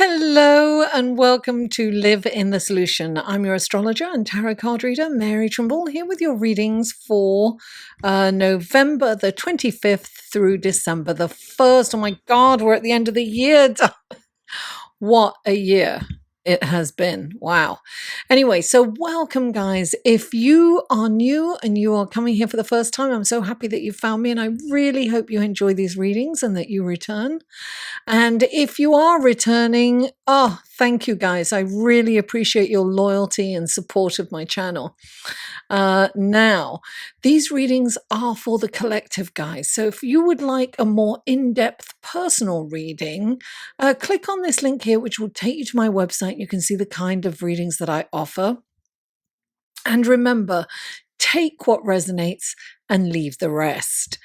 Hello and welcome to Live in the Solution. I'm your astrologer and tarot card reader, Mary Trimble, here with your readings for November the 25th through December the 1st. Oh my God, we're at the end of the year. What a year it has been. Wow. Anyway, so welcome, guys. If you are new and you are coming here for the first time, I'm so happy that you found me, and I really hope you enjoy these readings and that you return. And if you are returning, thank you, guys. I really appreciate your loyalty and support of my channel. Now, these readings are for the collective, guys. So if you would like a more in-depth personal reading, click on this link here, which will take you to my website. You can see the kind of readings that I offer. And remember, take what resonates and leave the rest.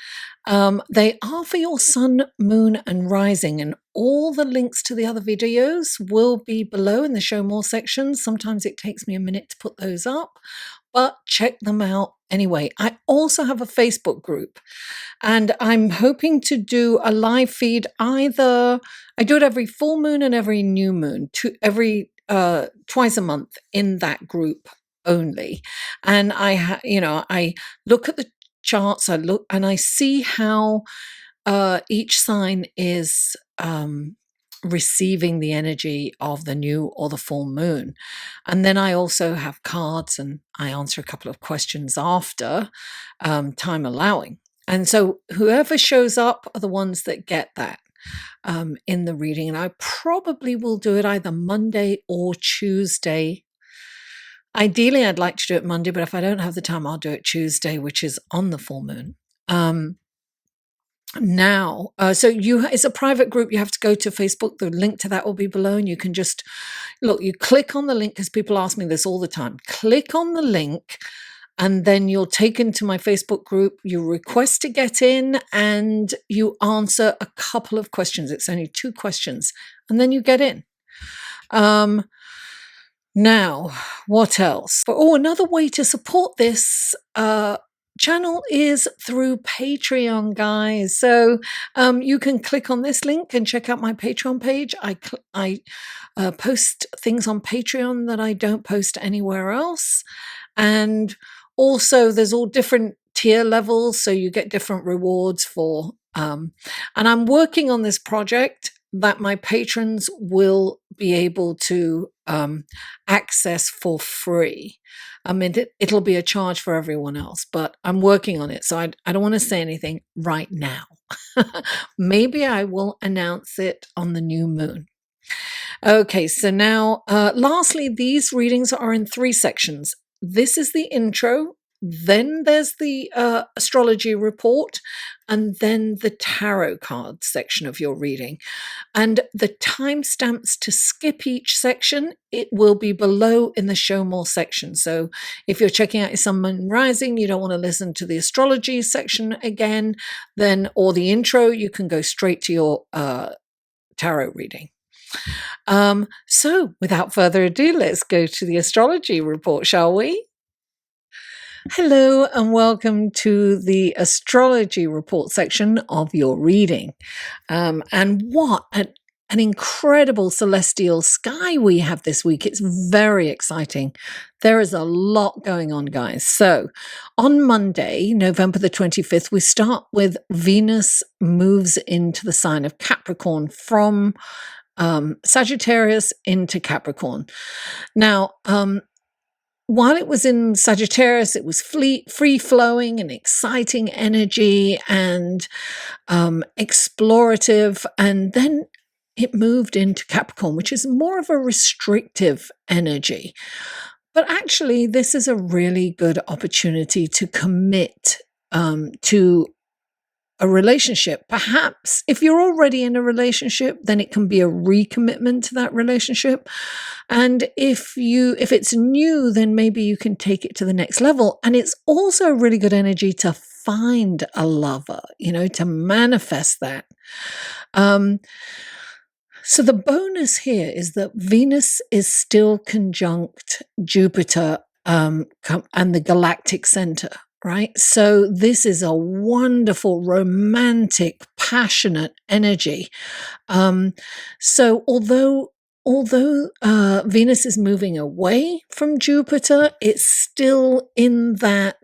They are for your sun, moon, and rising, and all the links to the other videos will be below in the show more section. Sometimes it takes me a minute to put those up, but check them out anyway. I also have a Facebook group, and I'm hoping to do a live feed. I do it every full moon and every new moon, twice a month in that group only. And I look at the charts, I look and I see how each sign is receiving the energy of the new or the full moon. And then I also have cards, and I answer a couple of questions after, time allowing. And so whoever shows up are the ones that get that in the reading. And I probably will do it either Monday or Tuesday. Ideally, I'd like to do it Monday, but if I don't have the time, I'll do it Tuesday, which is on the full moon. It's a private group. You have to go to Facebook. The link to that will be below, and you can just look. You click on the link, because people ask me this all the time. Click on the link, and then you're taken to my Facebook group. You request to get in, and you answer a couple of questions. It's only 2 questions, and then you get in. Now, what else? Another way to support this channel is through Patreon, guys. So you can click on this link and check out my Patreon page. I post things on Patreon that I don't post anywhere else. And also there's all different tier levels, so you get different rewards for, and I'm working on this project that my patrons will be able to access for free. I mean, it'll be a charge for everyone else, but I'm working on it. So I don't want to say anything right now. Maybe I will announce it on the new moon. Okay, so now, lastly, these readings are in 3 sections. This is the intro. Then there's the astrology report, and then the tarot card section of your reading. And the timestamps to skip each section, it will be below in the show more section. So if you're checking out your sun, moon, rising, you don't want to listen to the astrology section again, or the intro, you can go straight to your tarot reading. So without further ado, let's go to the astrology report, shall we? Hello and welcome to the astrology report section of your reading. And what an incredible celestial sky we have this week. It's very exciting. There is a lot going on, guys. So on Monday, November the 25th, we start with Venus moves into the sign of Capricorn from Sagittarius into Capricorn. Now, while it was in Sagittarius, it was free-flowing and exciting energy and explorative. And then it moved into Capricorn, which is more of a restrictive energy. But actually, this is a really good opportunity to commit to a relationship. Perhaps if you're already in a relationship, then it can be a recommitment to that relationship. And if it's new, then maybe you can take it to the next level. And it's also really good energy to find a lover, to manifest that. So the bonus here is that Venus is still conjunct Jupiter and the galactic center. Right? So this is a wonderful, romantic, passionate energy. So although although Venus is moving away from Jupiter, it's still in that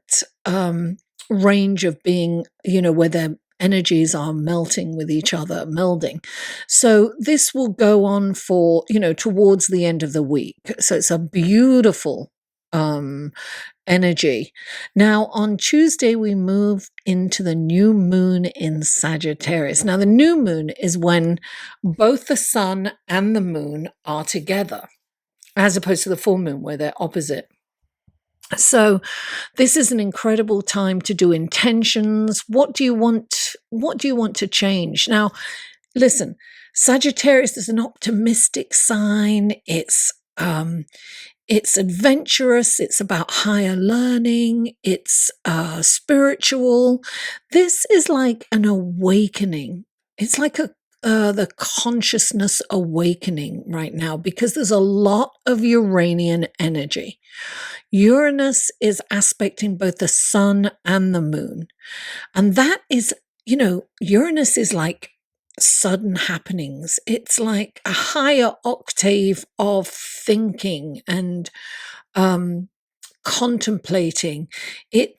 range of being, where their energies are melting with each other, melding. So this will go on for, towards the end of the week. So it's a beautiful energy. Now, on Tuesday, we move into the new moon in Sagittarius. Now, the new moon is when both the sun and the moon are together, as opposed to the full moon where they're opposite. So this is an incredible time to do intentions. What do you want to change? Now, listen, Sagittarius is an optimistic sign. It's adventurous. It's about higher learning. It's spiritual. This is like an awakening. It's like the consciousness awakening right now, because there's a lot of Uranian energy. Uranus is aspecting both the sun and the moon. And that is, Uranus is like sudden happenings. It's like a higher octave of thinking and contemplating. It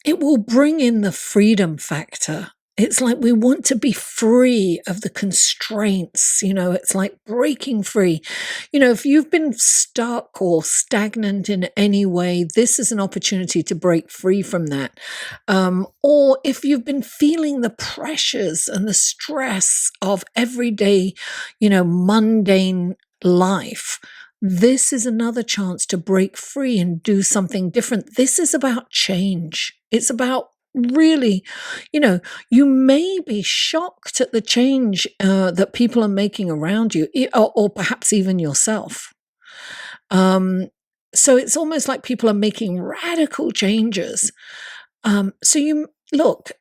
will bring in the freedom factor. It's like we want to be free of the constraints, it's like breaking free. If you've been stuck or stagnant in any way, this is an opportunity to break free from that. Or if you've been feeling the pressures and the stress of everyday, mundane life, this is another chance to break free and do something different. This is about change. It's about really, you may be shocked at the change that people are making around you, or perhaps even yourself. So it's almost like people are making radical changes. So you look,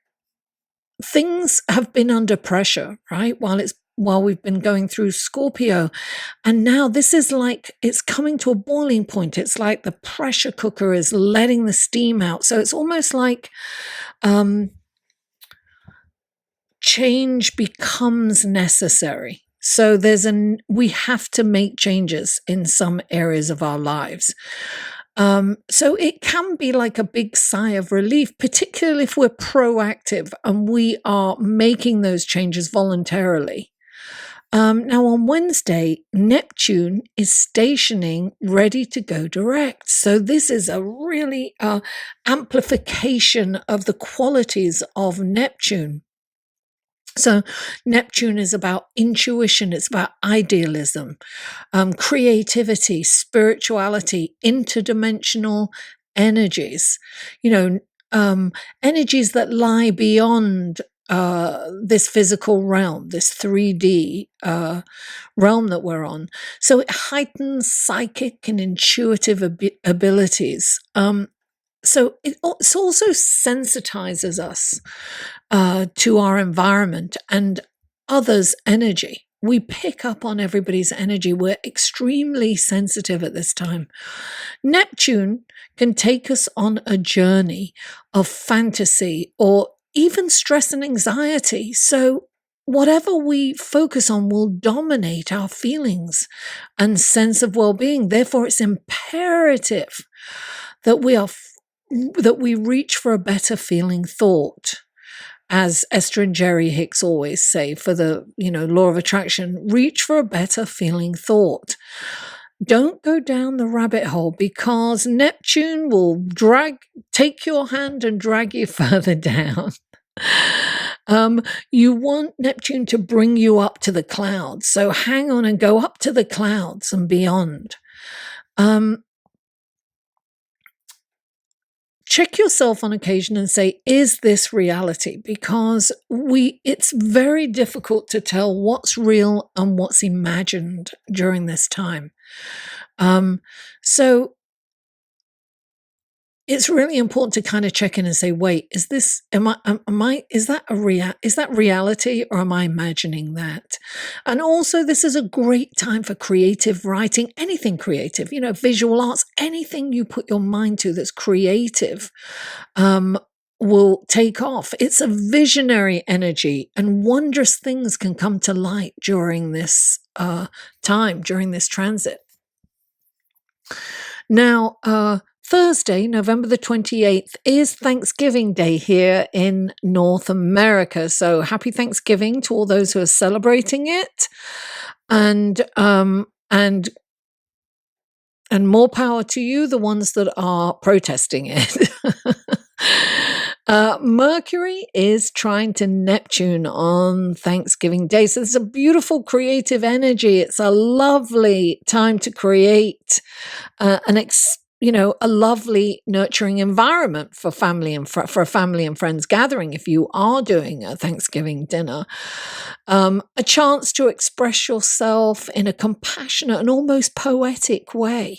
things have been under pressure, right? While we've been going through Scorpio, and now this is like it's coming to a boiling point. It's like the pressure cooker is letting the steam out. So it's almost like change becomes necessary. So we have to make changes in some areas of our lives. So it can be like a big sigh of relief, particularly if we're proactive and we are making those changes voluntarily. Now on Wednesday, Neptune is stationing ready to go direct. So this is a really amplification of the qualities of Neptune. So Neptune is about intuition, it's about idealism, creativity, spirituality, interdimensional energies, energies that lie beyond this physical realm, this 3D realm that we're on. So it heightens psychic and intuitive abilities. So it also sensitizes us to our environment and others' energy. We pick up on everybody's energy. We're extremely sensitive at this time. Neptune can take us on a journey of fantasy or even stress and anxiety. So whatever we focus on will dominate our feelings and sense of well-being. Therefore, it's imperative that we reach for a better feeling thought. As Esther and Jerry Hicks always say, for the law of attraction, reach for a better feeling thought. Don't go down the rabbit hole, because Neptune will take your hand and drag you further down. You want Neptune to bring you up to the clouds. So hang on and go up to the clouds and beyond. Check yourself on occasion and say, is this reality? Because it's very difficult to tell what's real and what's imagined during this time. So it's really important to kind of check in and say, wait, is that reality, or am I imagining that? And also, this is a great time for creative writing, anything creative, visual arts, anything you put your mind to that's creative, will take off. It's a visionary energy, and wondrous things can come to light during this time during this transit. Now, Thursday, November the 28th, is Thanksgiving Day here in North America. So happy Thanksgiving to all those who are celebrating it. And more power to you, the ones that are protesting it. Mercury is trying to Neptune on Thanksgiving Day. So it's a beautiful creative energy. It's a lovely time to create a lovely nurturing environment for family and for a family and friends gathering. If you are doing a Thanksgiving dinner, a chance to express yourself in a compassionate and almost poetic way.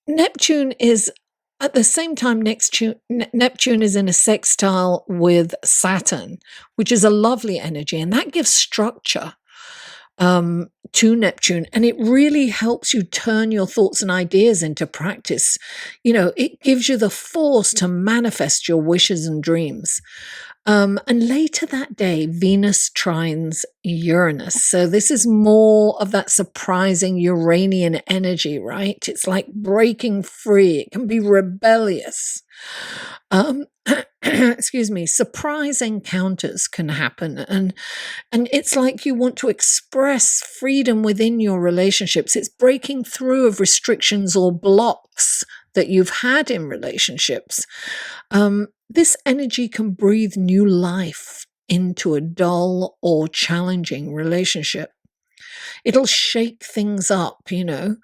Neptune is at the same time, Neptune is in a sextile with Saturn, which is a lovely energy, and that gives structure to Neptune, and it really helps you turn your thoughts and ideas into practice. It gives you the force to manifest your wishes and dreams. And later that day, Venus trines Uranus. So this is more of that surprising Uranian energy, right? It's like breaking free. It can be rebellious. Excuse me, surprise encounters can happen. And it's like you want to express freedom within your relationships. It's breaking through of restrictions or blocks that you've had in relationships. This energy can breathe new life into a dull or challenging relationship. It'll shake things up, And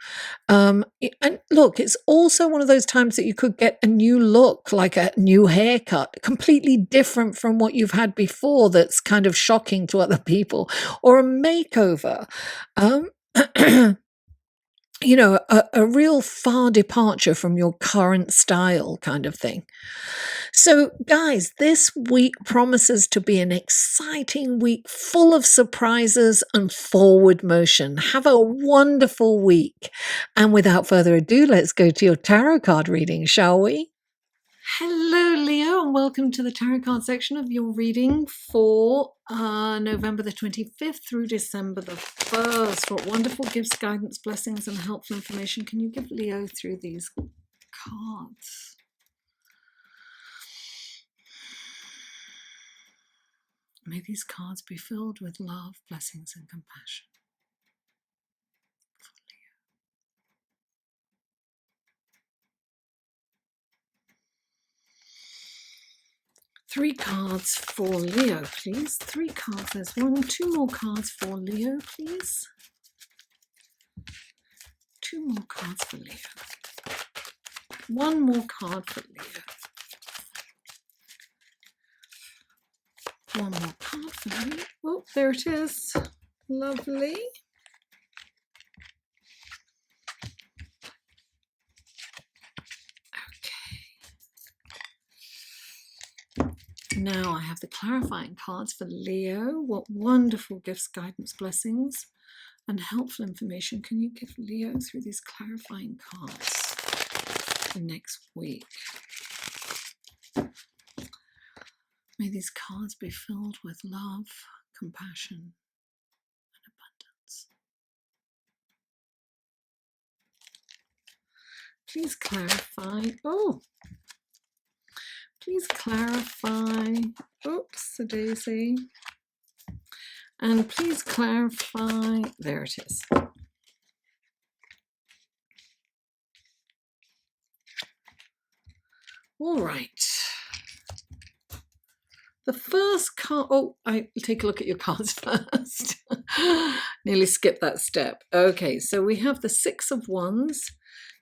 look, it's also one of those times that you could get a new look, like a new haircut, completely different from what you've had before that's kind of shocking to other people, or a makeover. A real far departure from your current style kind of thing. So, guys, this week promises to be an exciting week full of surprises and forward motion. Have a wonderful week. And without further ado, let's go to your tarot card reading, shall we? Hello, Leo, and welcome to the tarot card section of your reading for November the 25th through December the 1st. What wonderful gifts, guidance, blessings, and helpful information can you give Leo through these cards? May these cards be filled with love, blessings, and compassion. 3 cards for Leo, please. 3 cards. There's 1, 2 more cards for Leo, please. 2 more cards for Leo. 1 more card for Leo. 1 more card for Leo. Oh, there it is. Lovely. Now I have the clarifying cards for Leo. What wonderful gifts, guidance, blessings, and helpful information can you give Leo through these clarifying cards for next week? May these cards be filled with love, compassion, and abundance. Please clarify. Please clarify. Oops, a daisy. And please clarify. There it is. All right. The first card. Oh, I take a look at your cards first. Nearly skipped that step. Okay, so we have the 6 of Wands,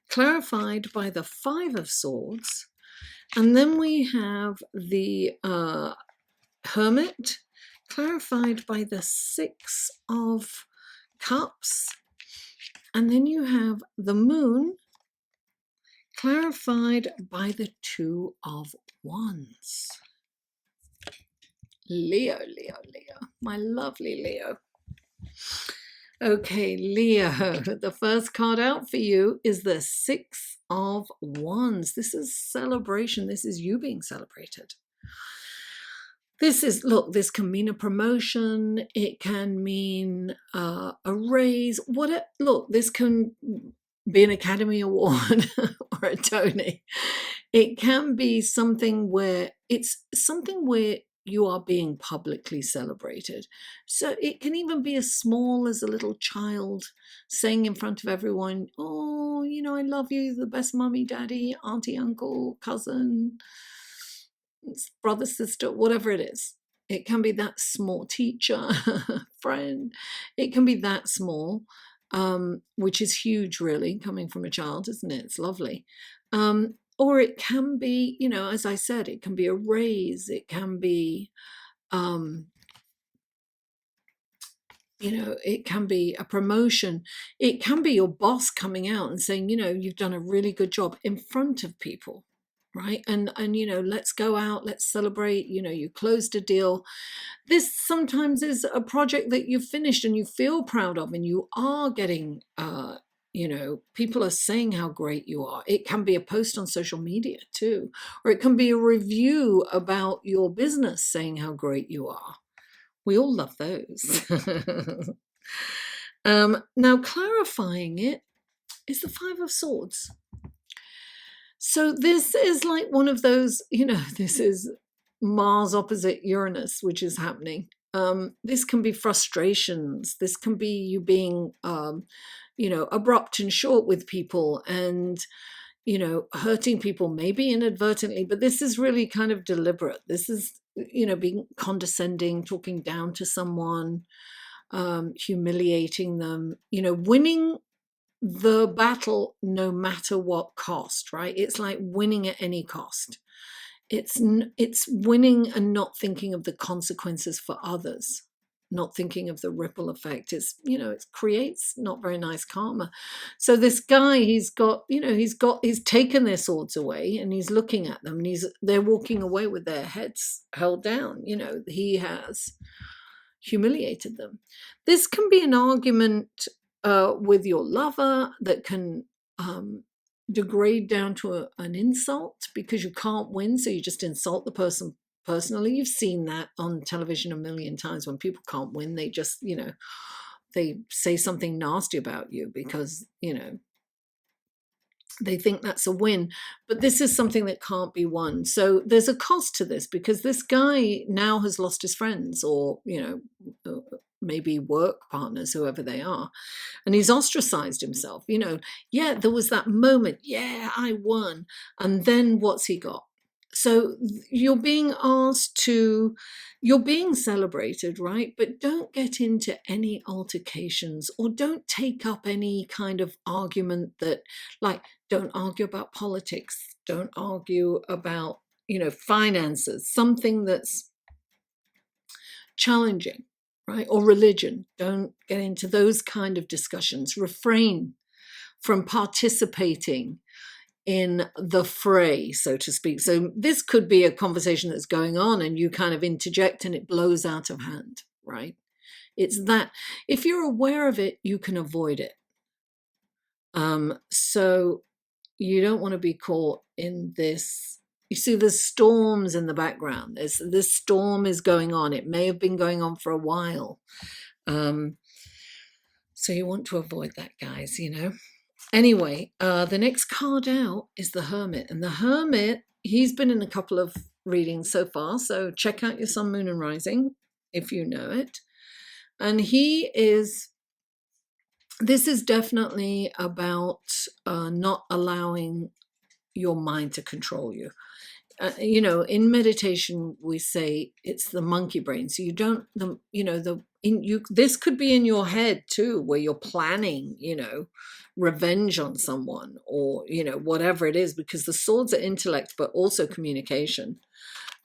clarified by the 5 of Swords. And then we have the Hermit, clarified by the 6 of Cups. And then you have the Moon, clarified by the 2 of Wands. Leo, Leo, Leo, my lovely Leo. Okay, Leo, the first card out for you is the 6 of Wands. This is celebration. This is you being celebrated. This can mean a promotion. It can mean a raise. This can be an Academy Award or a Tony. It can be something where you are being publicly celebrated. So it can even be as small as a little child saying in front of everyone, "Oh, I love you, the best mummy, daddy, auntie, uncle, cousin, brother, sister," whatever it is. It can be that small, teacher, friend. It can be that small, which is huge, really, coming from a child, isn't it? It's lovely. Or it can be, as I said, it can be a raise. It can be, it can be a promotion. It can be your boss coming out and saying, you've done a really good job in front of people, right? And let's go out, let's celebrate. You closed a deal. This sometimes is a project that you've finished and you feel proud of, and you are getting people are saying how great you are. It can be a post on social media too, or it can be a review about your business saying how great you are. We all love those. Now, clarifying it is the Five of Swords. So this is like one of those, this is Mars opposite Uranus, which is happening. This can be frustrations. This can be you being, abrupt and short with people and, hurting people, maybe inadvertently, but this is really kind of deliberate. This is, being condescending, talking down to someone, humiliating them, winning the battle no matter what cost, right? It's like winning at any cost. It's winning and not thinking of the consequences for others, not thinking of the ripple effect. It creates not very nice karma. So this guy, he's taken their swords away and he's looking at them and they're walking away with their heads held down. He has humiliated them. This can be an argument with your lover that can degrade down to an insult because you can't win, so you just insult the person personally. You've seen that on television a million times. When people can't win, they just they say something nasty about you because they think that's a win. But this is something that can't be won. So there's a cost to this because this guy now has lost his friends or maybe work partners, whoever they are, and he's ostracized himself. There was that moment, I won, and then what's he got? So you're being celebrated, right? But don't get into any altercations or don't take up any kind of argument don't argue about politics, don't argue about, finances, something that's challenging, right? Or religion. Don't get into those kind of discussions. Refrain from participating in the fray, so to speak. So this could be a conversation that's going on and you kind of interject and it blows out of hand, right? It's that if you're aware of it, you can avoid it. So you don't want to be caught in this. You see, there's storms in the background. This storm is going on. It may have been going on for a while. So you want to avoid that, guys, Anyway, the next card out is the Hermit. And the Hermit, he's been in a couple of readings so far. So check out your Sun, Moon, and Rising if you know it. And this is definitely about not allowing your mind to control you. In meditation, we say it's the monkey brain. So you don't, this could be in your head too, where you're planning, revenge on someone or, whatever it is, because the swords are intellect, but also communication.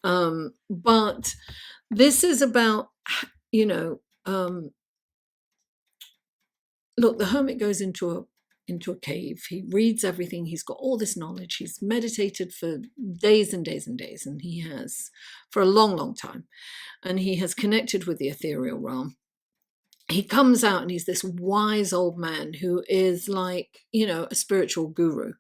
But this is about, look, the Hermit goes into a cave. He reads everything. He's got all this knowledge. He's meditated for days and days and days, and he has for a long, long time. And he has connected with the ethereal realm. He comes out and he's this wise old man who is like, a spiritual guru.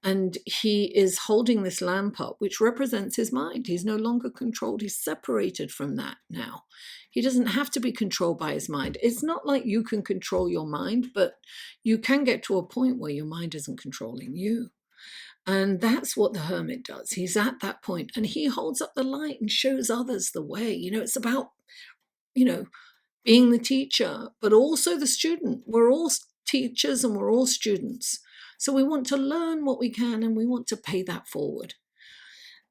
And he is holding this lamp up, which represents his mind. He's no longer controlled. He's separated from that now. He doesn't have to be controlled by his mind. It's not like you can control your mind, but you can get to a point where your mind isn't controlling you. And that's what the hermit does. He's at that point, and he holds up the light and shows others the way. It's about, being the teacher, but also the student. We're all teachers and we're all students. So we want to learn what we can, and we want to pay that forward.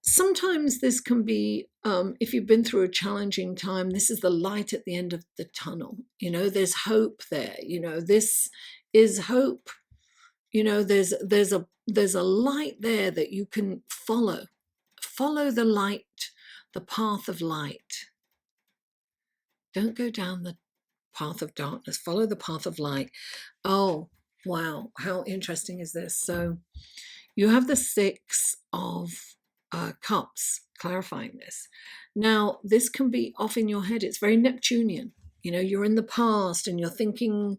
Sometimes this can be, if you've been through a challenging time, this is the light at the end of the tunnel. There's hope there. This is hope. There's a light there that you can follow. Follow the light, the path of light. Don't go down the path of darkness. Follow the path of light. Oh, wow. How interesting is this? So you have the Six of Cups clarifying this. Now, this can be off in your head. It's very Neptunian. You're in the past and you're thinking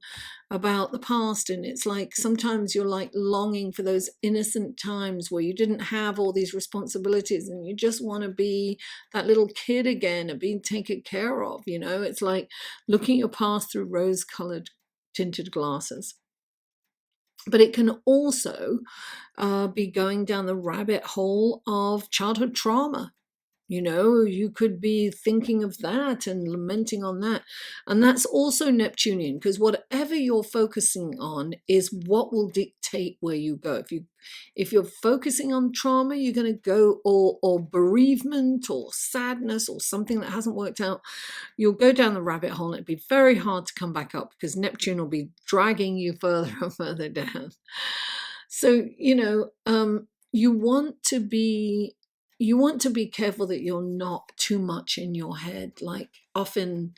about the past, and it's like sometimes you're like longing for those innocent times where you didn't have all these responsibilities and you just want to be that little kid again and being taken care of. It's like looking at your past through rose-colored tinted glasses. But it can also be going down the rabbit hole of childhood trauma. You could be thinking of that and lamenting on that. And that's also Neptunian, because whatever you're focusing on is what will dictate where you go. If you're focusing on trauma, you're going to go, or bereavement or sadness or something that hasn't worked out, you'll go down the rabbit hole, and it'd be very hard to come back up because Neptune will be dragging you further and further down. So, you want to be careful that you're not too much in your head, like often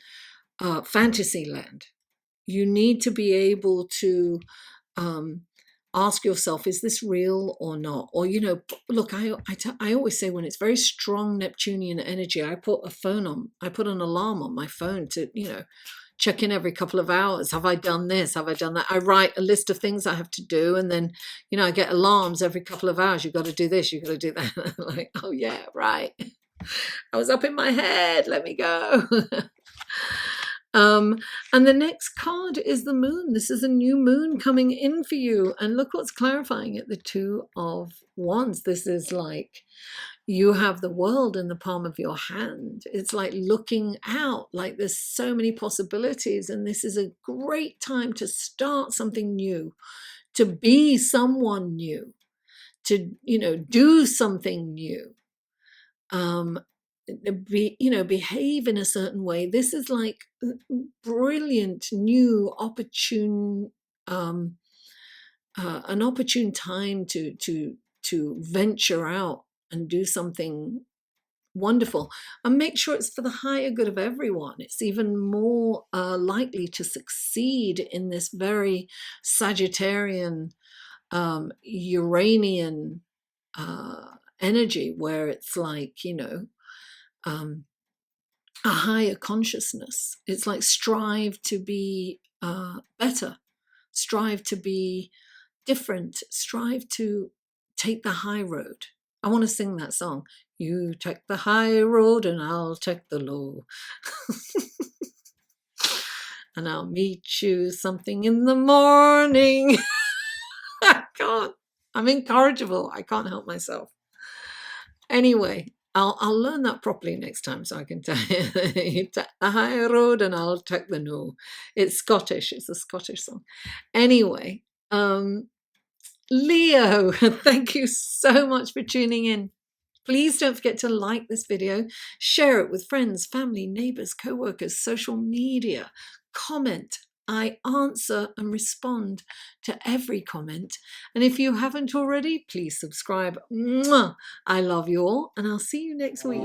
fantasy land. You need to be able to ask yourself, is this real or not? Or, look, I always say when it's very strong Neptunian energy, I put an alarm on my phone to, check in every couple of hours. Have I done this? Have I done that? I write a list of things I have to do. And then, I get alarms every couple of hours. You've got to do this. You've got to do that. Like, oh yeah, right. I was up in my head. Let me go. And the next card is the moon. This is a new moon coming in for you. And look what's clarifying it, the Two of Wands. This is like, you have the world in the palm of your hand. It's like looking out, like there's so many possibilities. And this is a great time to start something new, to be someone new, to, do something new. Behave in a certain way. This is like brilliant, new, opportune, an opportune time to venture out and do something wonderful, and make sure it's for the higher good of everyone. It's even more likely to succeed in this very Sagittarian, Uranian energy, where it's like, a higher consciousness. It's like strive to be better, strive to be different, strive to take the high road. I want to sing that song. You take the high road and I'll take the low. And I'll meet you something in the morning. I can't. I'm incorrigible. I can't help myself. Anyway, I'll learn that properly next time so I can tell you. You take the high road and I'll take the no. It's Scottish. It's a Scottish song. Anyway, Leo, thank you so much for tuning in. Please don't forget to like this video, share it with friends, family, neighbors, co-workers, social media, comment. I answer and respond to every comment. And if you haven't already, please subscribe. Mwah! I love you all, and I'll see you next week.